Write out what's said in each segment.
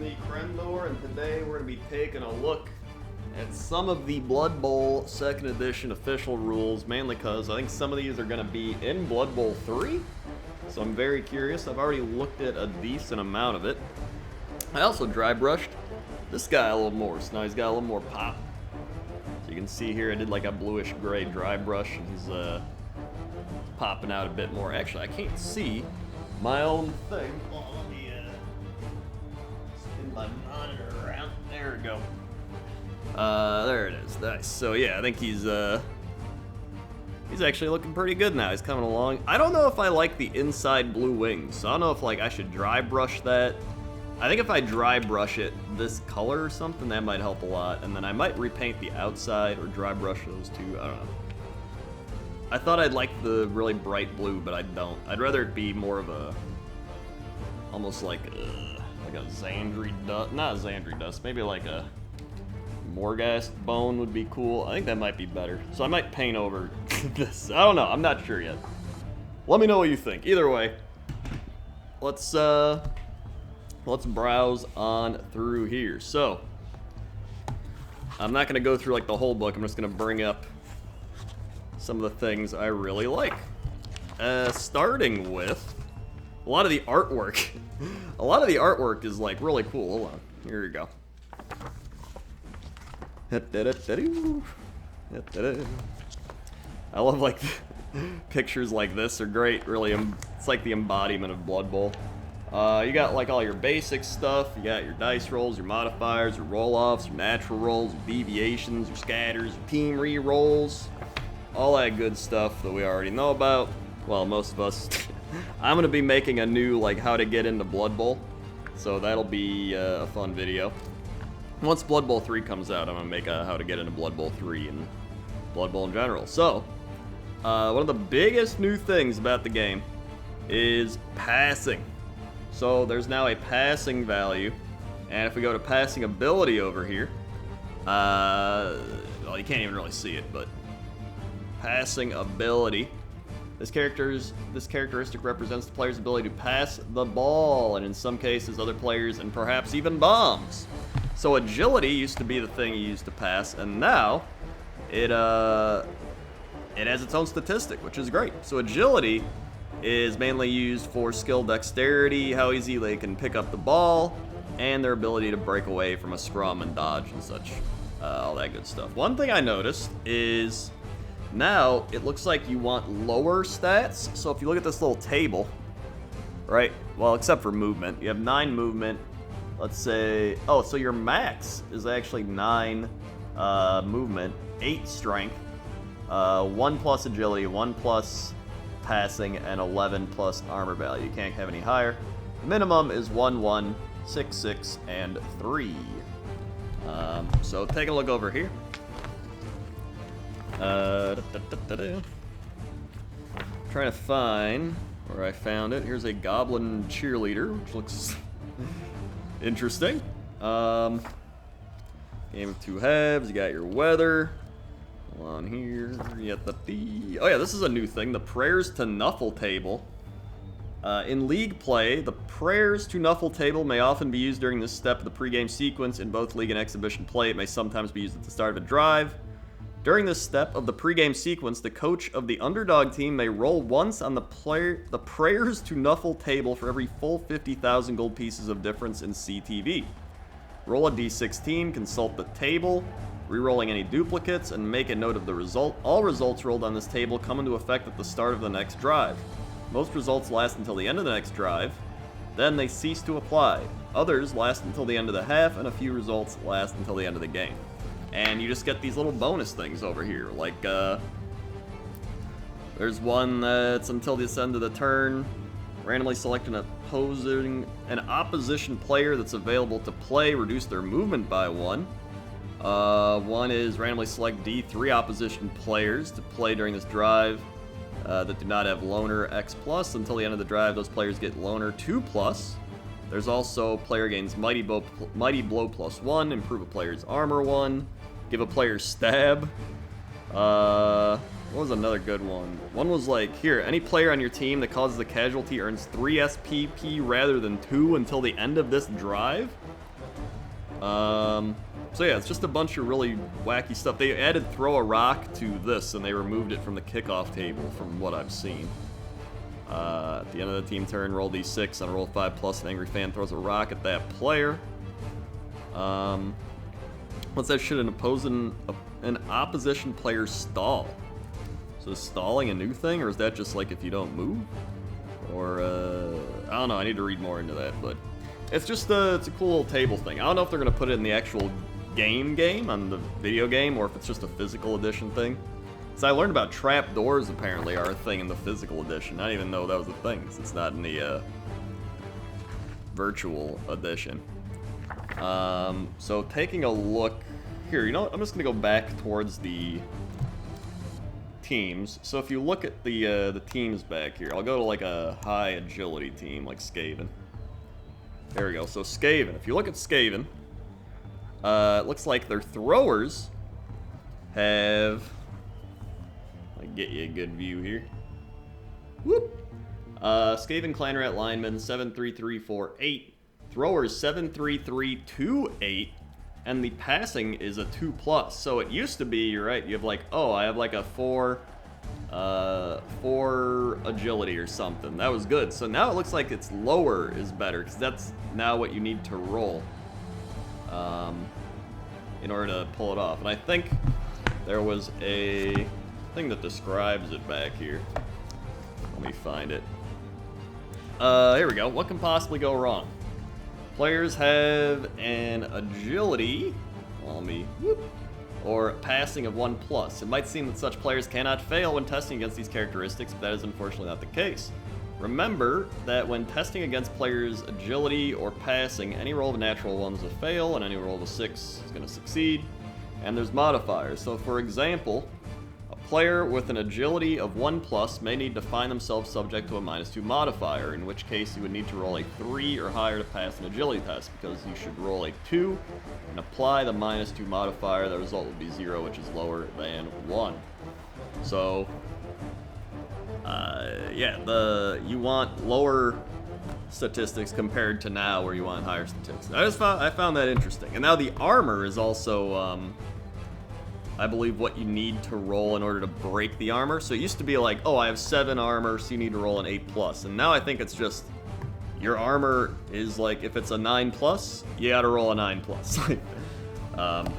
me, Krendor, and today we're going to be taking a look at some of the Blood Bowl 2nd Edition official rules, mainly because I think some of these are going to be in Blood Bowl 3, so I'm very curious. I've already looked at a decent amount of it. I also dry brushed this guy a little more, so now he's got a little more pop. So you can see here I did like a bluish gray dry brush, and he's popping out a bit more. Actually, I can't see my own thing. Oh, let me spin my monitor around. There we go. There it is. Nice. So yeah, I think he's actually looking pretty good now. He's coming along. I don't know if I like the inside blue wings. So I don't know if like I should dry brush that. I think if I dry brush it this color or something, that might help a lot. And then I might repaint the outside or dry brush those two. I don't know. I thought I'd like the really bright blue, but I don't. I'd rather it be more of a, almost like a Xandri dust, not a Xandri dust, maybe like a Morghast bone would be cool. I think that might be better. So I might paint over this. I don't know. I'm not sure yet. Let me know what you think. Either way, let's browse on through here. So I'm not going to go through like the whole book. I'm just going to bring up some of the things I really like. Starting with a lot of the artwork. A lot of the artwork is like really cool. Hold on. Here we go. I love like pictures like this are great. Really, it's like the embodiment of Blood Bowl. You got like all your basic stuff. You got your dice rolls, your modifiers, your roll-offs, your natural rolls, your deviations, your scatters, your team re-rolls. All that good stuff that we already know about. Well, most of us. I'm going to be making a new, like, how to get into Blood Bowl. So that'll be a fun video. Once Blood Bowl 3 comes out, I'm going to make a how to get into Blood Bowl 3 and Blood Bowl in general. So, one of the biggest new things about the game is passing. So there's now a passing value. And if we go to passing ability over here, well, you can't even really see it, but passing ability. This characteristic represents the player's ability to pass the ball, and in some cases, other players, and perhaps even bombs. So agility used to be the thing you used to pass, and now it has its own statistic, which is great. So agility is mainly used for skill dexterity, how easy they can pick up the ball, and their ability to break away from a scrum and dodge and such, all that good stuff. One thing I noticed is now it looks like you want lower stats. So if you look at this little table, right? Well, except for movement, you have 9 movement. Let's say, oh, so your max is actually 9 movement, 8 strength, 1 plus agility, 1 plus passing, and 11 plus armor value. You can't have any higher. The minimum is 1, 1, 6, 6, and 3. So take a look over here. Trying to find where I found it. Here's a Goblin Cheerleader, which looks interesting. Game of 2 halves. You got your weather. Hold on here. You got the oh yeah, this is a new thing. The Prayers to Nuffle table. In League play, the Prayers to Nuffle table may often be used during this step of the pregame sequence. In both League and Exhibition play, it may sometimes be used at the start of a drive. During this step of the pregame sequence, the coach of the underdog team may roll once on the Prayers to Nuffle table for every full 50,000 gold pieces of difference in CTV. Roll a d16, consult the table, re-rolling any duplicates, and make a note of the result. All results rolled on this table come into effect at the start of the next drive. Most results last until the end of the next drive, then they cease to apply. Others last until the end of the half, and a few results last until the end of the game. And you just get these little bonus things over here, like, there's one that's until the end of the turn, randomly select an opposition player that's available to play, reduce their movement by 1. One is randomly select D3 opposition players to play during this drive that do not have Loner X+. Until the end of the drive, those players get Loner 2+. There's also player gains Mighty Blow +1, improve a player's armor 1, give a player stab. What was another good one? One was like, here, any player on your team that causes a casualty earns 3 SPP rather than 2 until the end of this drive. So yeah, it's just a bunch of really wacky stuff. They added throw a rock to this, and they removed it from the kickoff table, from what I've seen. At the end of the team turn, roll d6. On a roll 5+, an angry fan throws a rock at that player. What's that shit? An opposition player stall. So is stalling a new thing, or is that just like if you don't move? Or, I don't know, I need to read more into that, but it's just it's a cool little table thing. I don't know if they're going to put it in the actual game on the video game, or if it's just a physical edition thing. So I learned about trap doors apparently are a thing in the physical edition. I didn't even know that was a thing, since it's not in the virtual edition. So taking a look here, you know what? I'm just going to go back towards the teams. So if you look at the teams back here, I'll go to like a high agility team like Skaven. There we go. So Skaven. If you look at Skaven, it looks like their throwers have. I get you a good view here. Whoop. Skaven Clan Rat lineman 73348. Throwers 73328. And the passing is a 2+. So it used to be, you're right, you have like, oh, I have like a 4 agility or something. That was good. So now it looks like it's lower is better, because that's now what you need to roll in order to pull it off. And I think there was a thing that describes it back here. Let me find it. Here we go. What can possibly go wrong? Players have an agility, or passing of 1+. It might seem that such players cannot fail when testing against these characteristics, but that is unfortunately not the case. Remember that when testing against players' agility or passing, any roll of a natural 1 is a fail, and any roll of a 6 is going to succeed. And there's modifiers. So for example, a player with an agility of 1+ may need to find themselves subject to a -2 modifier, in which case you would need to roll a 3 or higher to pass an agility test, because you should roll a 2 and apply the -2 modifier. The result would be 0, which is lower than 1. So, yeah, you want lower statistics compared to now, where you want higher statistics. I found that interesting. And now the armor is also, I believe, what you need to roll in order to break the armor. So it used to be like, oh, I have 7 armor, so you need to roll an 8+. And now I think it's just, your armor is like, if it's a 9+, you gotta roll a 9+.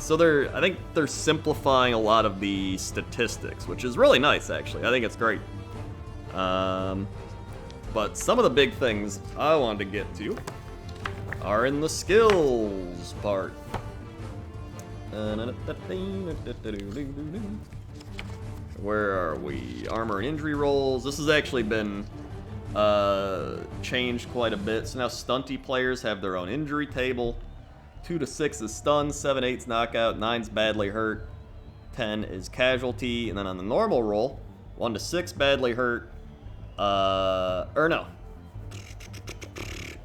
So I think they're simplifying a lot of the statistics, which is really nice, actually. I think it's great. But some of the big things I wanted to get to are in the skills part. Where are we? Armor and injury rolls. This has actually been changed quite a bit. So now stunty players have their own injury table. 2 to 6 is stun, 7/8's knockout, 9's badly hurt, 10 is casualty, and then on the normal roll, 1 to 6 badly hurt,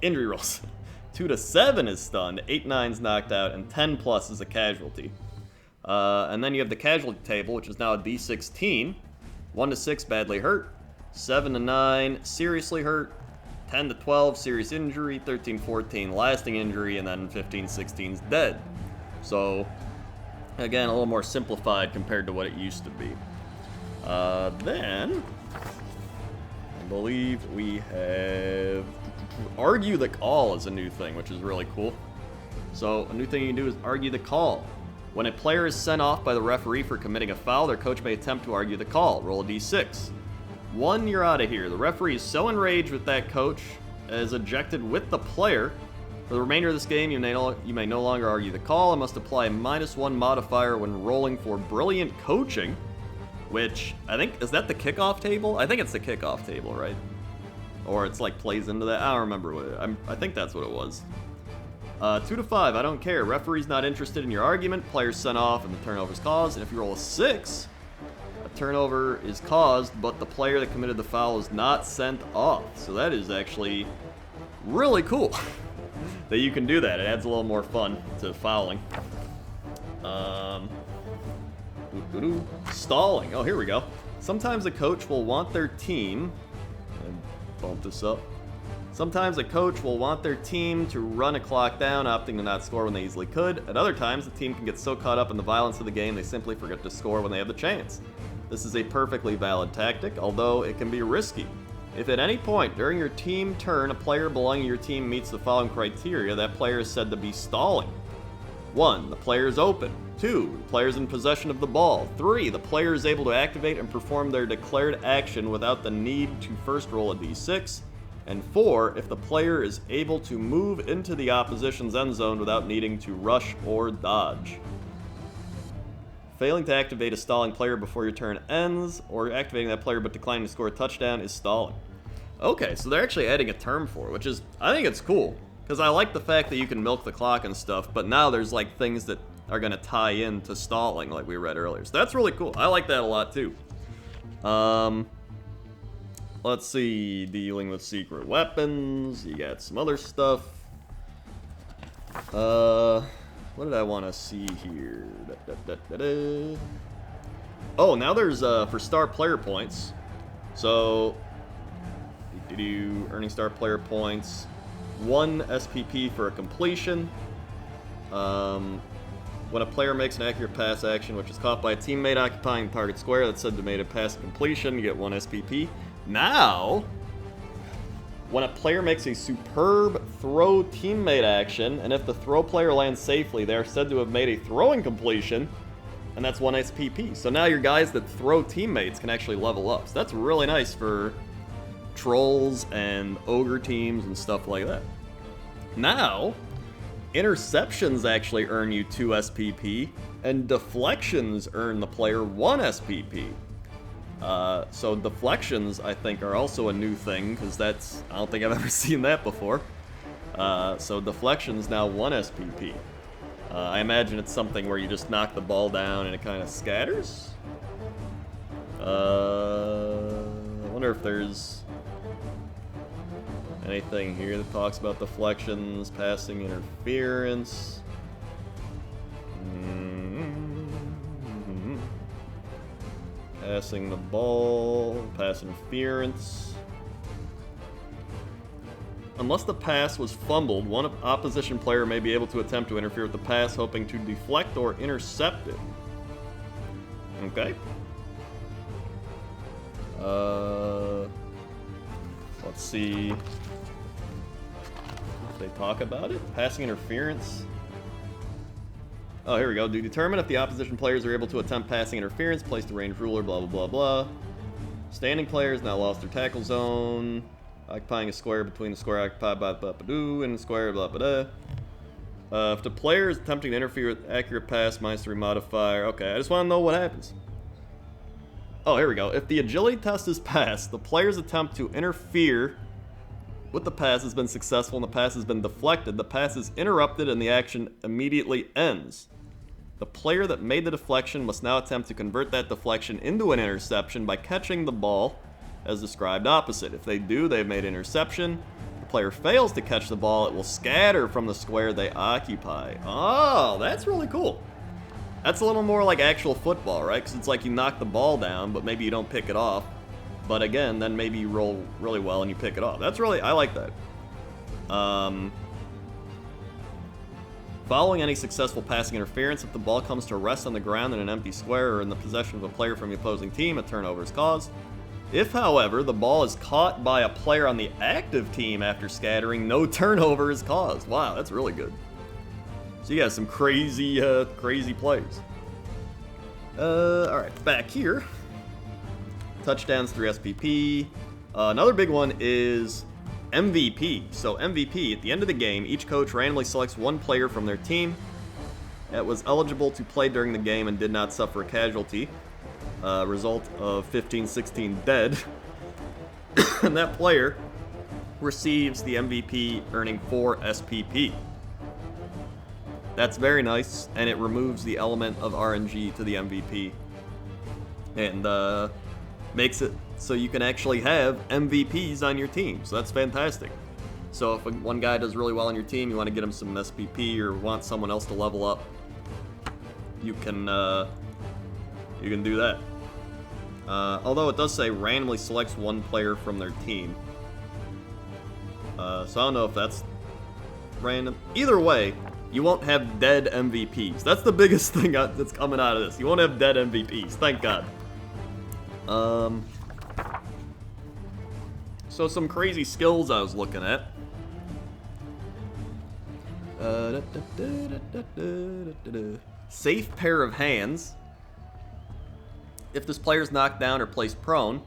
injury rolls. 2 to 7 is stunned, 8/9's knocked out, and 10+ is a casualty. And then you have the casualty table, which is now a D16. 1 to 6 badly hurt, 7 to 9 seriously hurt, 10 to 12 serious injury, 13-14 lasting injury, and then 15-16's dead. So, again, a little more simplified compared to what it used to be. Then, I believe we have Argue the Call is a new thing, which is really cool. So, a new thing you can do is Argue the Call. When a player is sent off by the referee for committing a foul, their coach may attempt to argue the call. Roll a d6. 1, you're out of here. The referee is so enraged with that coach as ejected with the player. For the remainder of this game, you may no longer argue the call and must apply a -1 modifier when rolling for brilliant coaching, which I think, is that the kickoff table? I think it's the kickoff table, right? Or it's like plays into that. I don't remember what I think that's what it was. 2 to 5, I don't care. Referee's not interested in your argument. Player's sent off and the turnover's caused. And if you roll a 6, a turnover is caused, but the player that committed the foul is not sent off. So that is actually really cool that you can do that. It adds a little more fun to fouling. Stalling. Oh, here we go. Sometimes a coach will want their team, bump this up, Sometimes a coach will want their team to run a clock down, opting to not score when they easily could. At other times, the team can get so caught up in the violence of the game they simply forget to score when they have the chance. This is a perfectly valid tactic, although it can be risky. If at any point during your team turn a player belonging to your team meets the following criteria, that player is said to be stalling. 1. The player is open. 2. The player is in possession of the ball. 3. The player is able to activate and perform their declared action without the need to first roll a d6. And 4. If the player is able to move into the opposition's end zone without needing to rush or dodge. Failing to activate a stalling player before your turn ends, or activating that player but declining to score a touchdown is stalling. Okay, so they're actually adding a term for it, which is, I think it's cool. Because I like the fact that you can milk the clock and stuff, but now there's like things that are going to tie in to stalling like we read earlier. So that's really cool. I like that a lot too. Let's see, dealing with secret weapons. You got some other stuff. What did I want to see here? Oh, now there's for star player points. So, earning star player points. 1 SPP for a completion. When a player makes an accurate pass action, which is caught by a teammate occupying the target square that's said to make a pass completion, you get 1 SPP. Now, when a player makes a superb throw teammate action, and if the throw player lands safely, they are said to have made a throwing completion, and that's 1 SPP. So now your guys that throw teammates can actually level up. So that's really nice for trolls and ogre teams and stuff like that. Now, interceptions actually earn you 2 SPP, and deflections earn the player 1 SPP. So deflections, I think, are also a new thing, because that's, I don't think I've ever seen that before. So deflections now 1 SPP. I imagine it's something where you just knock the ball down and it kind of scatters. I wonder if there's anything here that talks about deflections, passing interference. Passing the ball, pass interference. Unless the pass was fumbled, one opposition player may be able to attempt to interfere with the pass, hoping to deflect or intercept it. Okay. Let's see if they talk about it. Passing interference. Oh, here we go. To determine if the opposition players are able to attempt passing interference, place the ranged ruler, blah, blah, blah, blah. Standing players now lost their tackle zone. Occupying a square between the square occupied by the blah-ba-doo and the square blah-ba-da. If the player is attempting to interfere with accurate pass, -3 modifier. Okay, I just want to know what happens. Oh, here we go. If the agility test is passed, the player's attempt to interfere with the pass has been successful and the pass has been deflected. The pass is interrupted and the action immediately ends. The player that made the deflection must now attempt to convert that deflection into an interception by catching the ball as described opposite. If they do, they've made interception. If the player fails to catch the ball, it will scatter from the square they occupy. Oh, that's really cool. That's a little more like actual football, right? Because it's like you knock the ball down, but maybe you don't pick it off. But again, then maybe you roll really well and you pick it off. That's really, I like that. Following any successful passing interference, if the ball comes to rest on the ground in an empty square or in the possession of a player from the opposing team, a turnover is caused. If, however, the ball is caught by a player on the active team after scattering, no turnover is caused. Wow, that's really good. So you got some crazy, crazy plays. Alright, back here. Touchdowns through SPP. Another big one is MVP. So MVP, at the end of the game, each coach randomly selects one player from their team that was eligible to play during the game and did not suffer a casualty. Result of 15-16 dead. And that player receives the MVP, earning 4 SPP. That's very nice, and it removes the element of RNG to the MVP. And makes it so you can actually have MVPs on your team. So that's fantastic. So if one guy does really well on your team, you want to get him some SPP or want someone else to level up, you can do that. Although it does say randomly selects one player from their team. So I don't know if that's random. Either way, you won't have dead MVPs. That's the biggest thing that's coming out of this. You won't have dead MVPs. Thank God. So some crazy skills I was looking at. Safe pair of hands. If this player is knocked down or placed prone,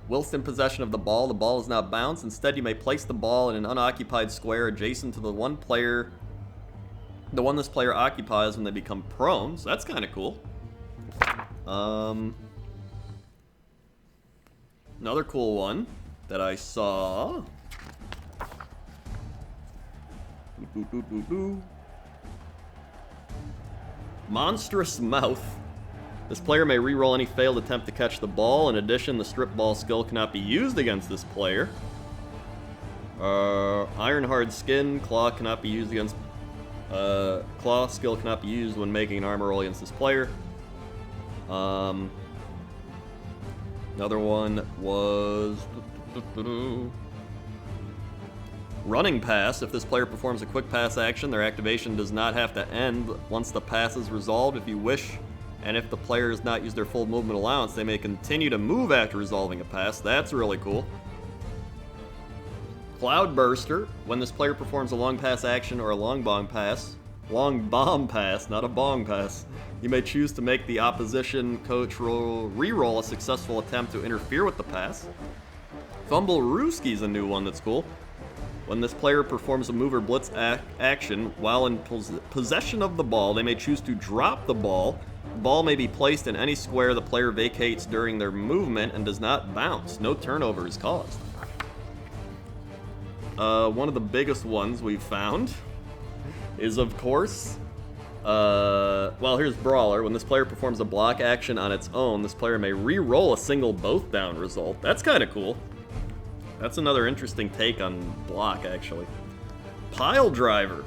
whilst in possession of the ball is not bounced. Instead, you may place the ball in an unoccupied square adjacent to the one this player occupies when they become prone. So that's kind of cool. Another cool one that I saw. Monstrous Mouth. This player may reroll any failed attempt to catch the ball. In addition, the strip ball skill cannot be used against this player. Iron Hard Skin. Claw cannot be used against... Claw skill cannot be used when making an armor roll against this player. Another one was... Running Pass. If this player performs a quick pass action, their activation does not have to end once the pass is resolved. If you wish... And if the player has not used their full movement allowance, they may continue to move after resolving a pass. That's really cool. Cloudburster. When this player performs a long pass action or a long bomb pass, not a bong pass, you may choose to make the opposition coach re-roll a successful attempt to interfere with the pass. Fumble Rooskie's a new one that's cool. When this player performs a move or blitz action while in possession of the ball, they may choose to drop the ball. The ball may be placed in any square the player vacates during their movement and does not bounce. No turnover is caused. One of the biggest ones we've found is, of course, well, here's Brawler. When this player performs a block action on its own, this player may re-roll a single both down result. That's kind of cool. That's another interesting take on block, actually. Pile Driver.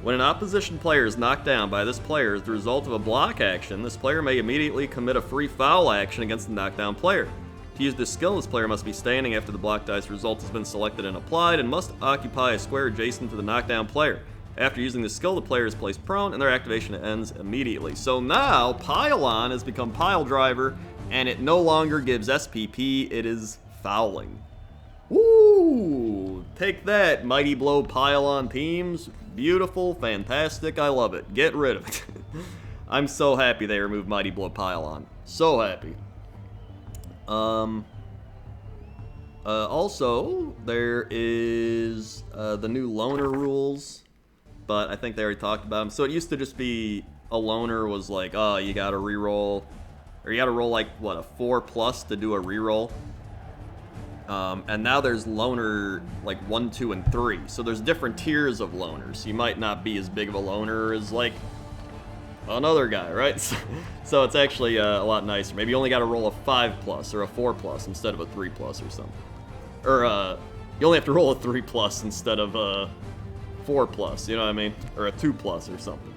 When an opposition player is knocked down by this player as the result of a block action, this player may immediately commit a free foul action against the knockdown player. To use this skill, this player must be standing after the block dice result has been selected and applied and must occupy a square adjacent to the knockdown player. After using this skill, the player is placed prone and their activation ends immediately. So now, Pile On has become Pile Driver, and it no longer gives SPP, it is fouling. Woo! Take that, Mighty Blow Pile On teams. Beautiful, fantastic, I love it. Get rid of it. I'm so happy they removed Mighty Blow Pile On. So happy. Also, there is the new loner rules, but I think they already talked about them. So it used to just be a loner was like, oh, you gotta reroll, or you gotta roll like, what, a 4+ to do a reroll? And now there's loner like 1, 2, and 3. So there's different tiers of loners. You might not be as big of a loner as like another guy, right? So it's actually a lot nicer. Maybe you only got to roll a 5+ or a 4+ instead of a 3+ or something. Or you only have to roll a 3+ instead of a 4+. You know what I mean? Or a 2+ or something.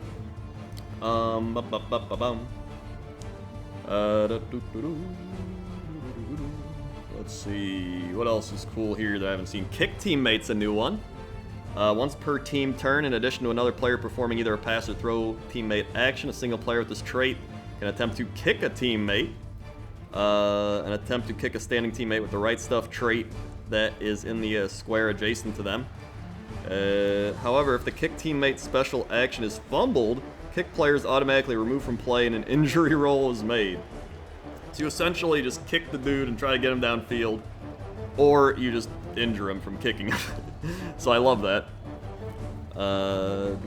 Let's see, what else is cool here that I haven't seen? Kick Teammate's a new one. Once per team turn, in addition to another player performing either a pass or throw teammate action, a single player with this trait can attempt to kick a teammate. An attempt to kick a standing teammate with the right stuff trait that is in the square adjacent to them. However, if the kick teammate special action is fumbled, kick player is automatically removed from play and an injury roll is made. So you essentially just kick the dude and try to get him downfield, or you just injure him from kicking him. So I love that. You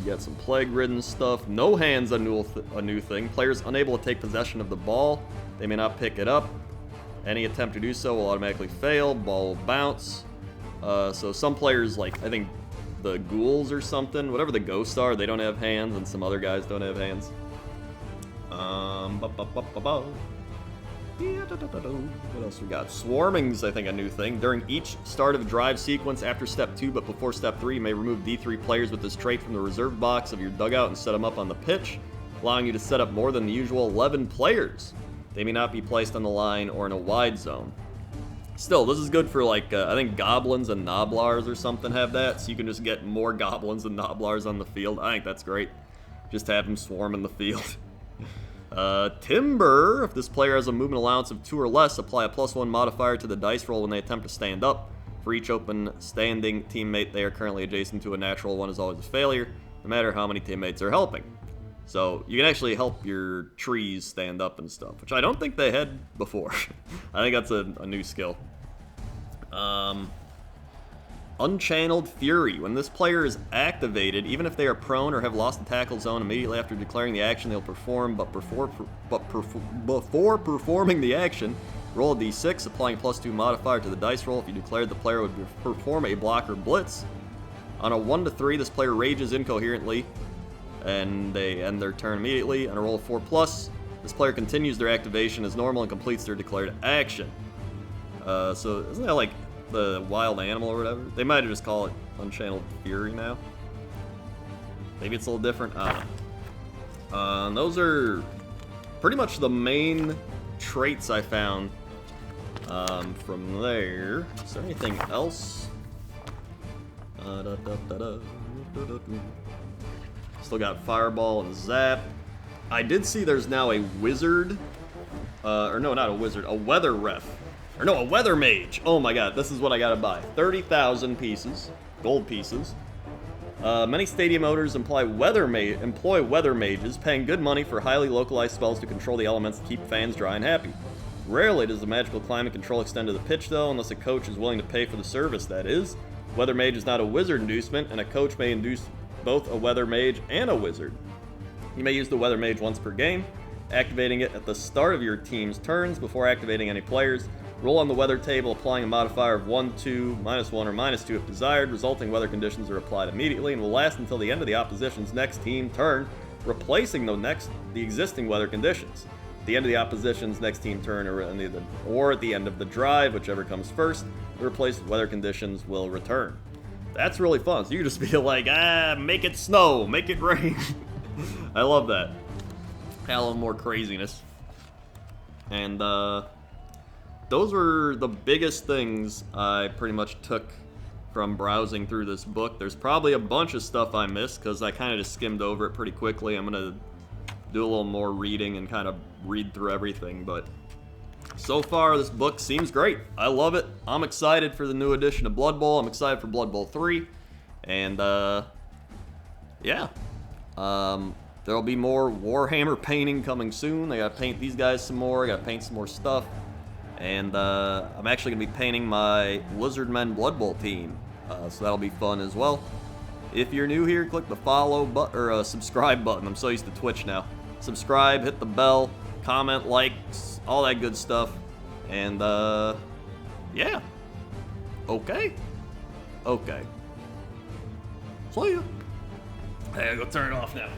got some plague-ridden stuff. No hands, a new thing. Players unable to take possession of the ball. They may not pick it up. Any attempt to do so will automatically fail. Ball will bounce. So some players, like, I think the ghouls or something, whatever the ghosts are, they don't have hands, and some other guys don't have hands. What else we got? Swarming's, I think, a new thing. During each start of a drive sequence after step 2 but before step 3, you may remove D3 players with this trait from the reserve box of your dugout and set them up on the pitch, allowing you to set up more than the usual 11 players. They may not be placed on the line or in a wide zone. Still, this is good for, like, I think goblins and noblars or something have that, so you can just get more goblins and noblars on the field. I think that's great. Just have them swarm in the field. Timber. If this player has a movement allowance of 2 or less, apply a +1 modifier to the dice roll when they attempt to stand up. For each open standing teammate they are currently adjacent to, a natural one is always a failure, no matter how many teammates are helping. So you can actually help your trees stand up and stuff, which I don't think they had before. I think that's a new skill. Unchanneled Fury. When this player is activated, even if they are prone or have lost the tackle zone immediately after declaring the action they'll perform, but before performing the action, roll a d6, applying +2 modifier to the dice roll if you declared the player would perform a blocker blitz. On a 1 to 3, this player rages incoherently, and they end their turn immediately. On a roll of 4+, this player continues their activation as normal and completes their declared action. So isn't that like the wild animal or whatever? They might just call it Unchanneled Fury now. Maybe it's a little different. I don't know. And those are pretty much the main traits I found from there. Is there anything else? Still got Fireball and Zap. I did see there's now a wizard. Or no, not a wizard. A weather ref. Or no, a weather mage. Oh my god, this is what I gotta buy. 30,000 pieces. Gold pieces. Many stadium owners employ weather mages, paying good money for highly localized spells to control the elements to keep fans dry and happy. Rarely does the magical climate control extend to the pitch, though, unless a coach is willing to pay for the service, that is. Weather mage is not a wizard inducement, and a coach may induce both a weather mage and a wizard. You may use the weather mage once per game, activating it at the start of your team's turns before activating any players. Roll on the weather table, applying a modifier of 1, 2, -1, or -2 if desired. Resulting weather conditions are applied immediately and will last until the end of the opposition's next team turn, replacing the existing weather conditions. At the end of the opposition's next team turn or at the end of the drive, whichever comes first, the replaced weather conditions will return. That's really fun. So you just be like, make it snow, make it rain. I love that. Add a little more craziness. And, those were the biggest things I pretty much took from browsing through this book. There's probably a bunch of stuff I missed because I kind of just skimmed over it pretty quickly. I'm going to do a little more reading and kind of read through everything, but so far this book seems great. I love it. I'm excited for the new edition of Blood Bowl. I'm excited for Blood Bowl 3, and yeah. There'll be more Warhammer painting coming soon. I gotta paint these guys some more. I gotta paint some more stuff. And I'm actually going to be painting my Lizardmen Blood Bowl team, so that'll be fun as well. If you're new here, click the follow button or subscribe button. I'm so used to Twitch now. Subscribe, hit the bell, comment, likes, all that good stuff. And yeah. Okay. See ya. I gotta go turn it off now.